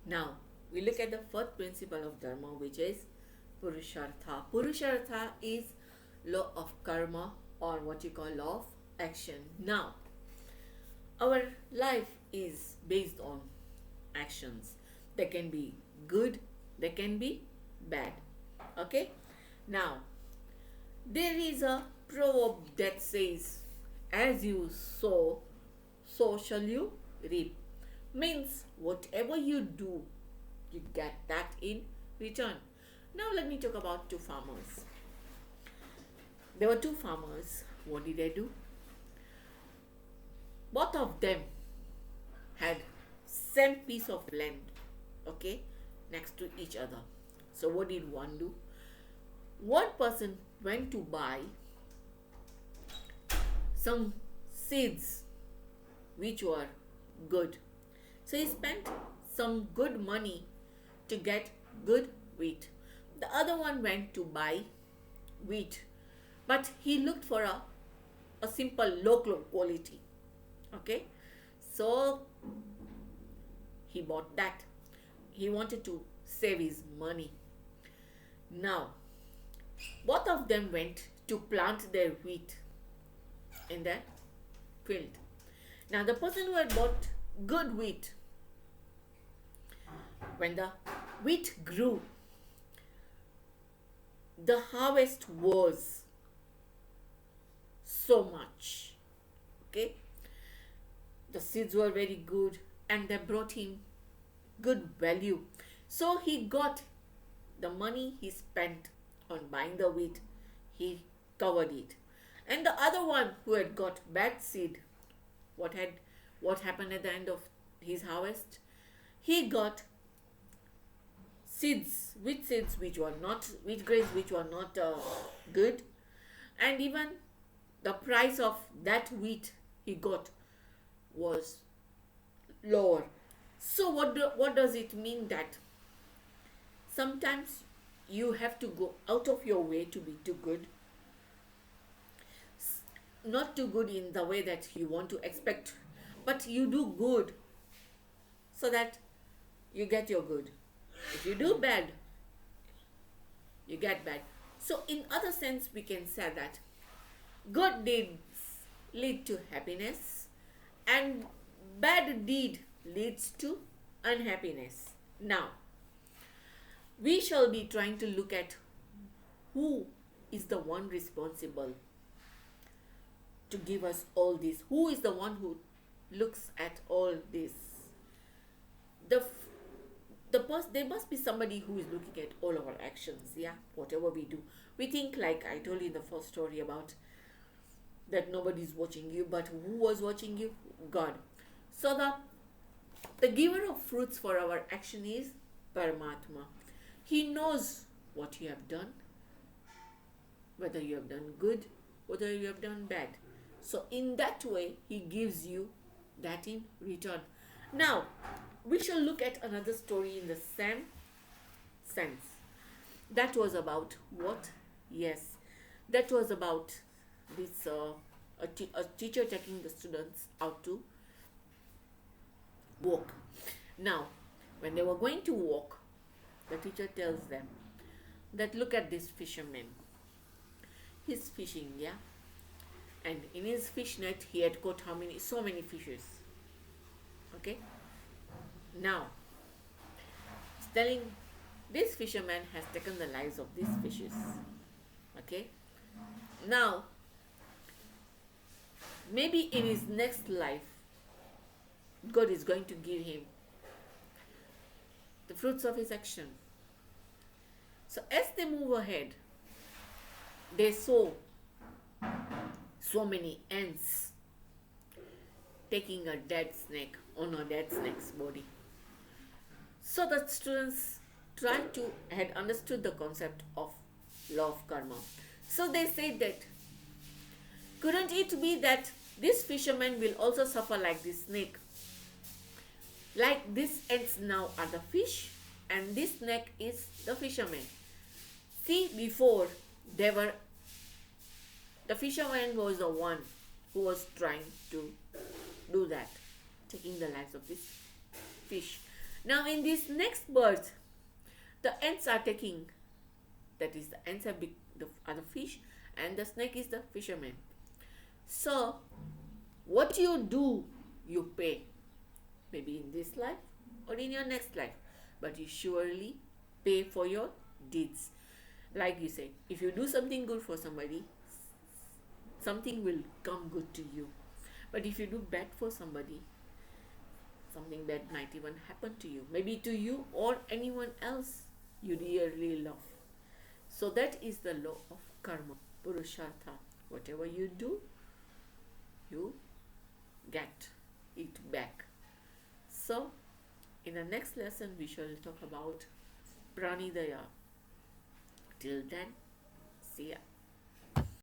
Now, we look at the fourth principle of dharma, which is Purushartha. Purushartha is law of karma, or what you call law of action. Now, our life is based on actions. They can be good, they can be bad. Okay? Now, there is a proverb that says, as you sow, so shall you reap. Means whatever you do, you get that in return. Now let me talk about two farmers. There were two farmers. What did they do? Both of them had same piece of land, okay, next to each other. So what did one do? One person went to buy some seeds which were good. So he spent some good money to get good wheat. The other one went to buy wheat, but he looked for a simple low quality. Okay, so he bought that. He wanted to save his money. Now, both of them went to plant their wheat in their field. Now, the person who had bought good wheat, when the wheat grew, the harvest was so much. Okay, the seeds were very good and they brought him good value. So he got the money he spent on buying the wheat, he covered it. And the other one who had got bad seed, what happened at the end of his harvest? He got wheat seeds which were not, wheat grains which were not good, and even the price of that wheat he got was lower. So what does it mean? That sometimes you have to go out of your way to be too good. Not too good in the way that you want to expect, but you do good so that you get your good. If you do bad, you get bad. So in other sense, we can say that good deeds lead to happiness and bad deed leads to unhappiness. Now, we shall be trying to look at who is the one responsible to give us all this. Who is the one who looks at all this? There must be somebody who is looking at all our actions, yeah, whatever we do. We think, like I told you in the first story about that nobody's watching you, but who was watching you? God. So the giver of fruits for our action is Paramatma. He knows what you have done, whether you have done good, whether you have done bad. So in that way, he gives you that in return. Now, we shall look at another story in the same sense. That was about what? Yes, that was about this a teacher taking the students out to walk. Now, when they were going to walk, the teacher tells them that look at this fisherman. He's fishing, yeah, and in his fish net he had caught so many fishes. Okay. Now, it's telling this fisherman has taken the lives of these fishes. Okay. Now, maybe in his next life, God is going to give him the fruits of his action. So as they move ahead, they saw so many ants taking a dead snake on a dead snake's body. So the students had understood the concept of law of karma. So they said that, couldn't it be that this fisherman will also suffer like this snake? Like these ants now are the fish and this snake is the fisherman. See, before the fisherman was the one who was trying to do that, taking the lives of this fish. Now, in this next birth, the ants are taking, that is, the ants are the fish, and the snake is the fisherman. So, what you do, you pay. Maybe in this life or in your next life. But you surely pay for your deeds. Like you said, if you do something good for somebody, something will come good to you. But if you do bad for somebody, something bad might even happen to you. Maybe to you or anyone else you dearly love. So that is the law of karma, Purushartha. Whatever you do, you get it back. So, in the next lesson, we shall talk about Pranidaya. Till then, see ya.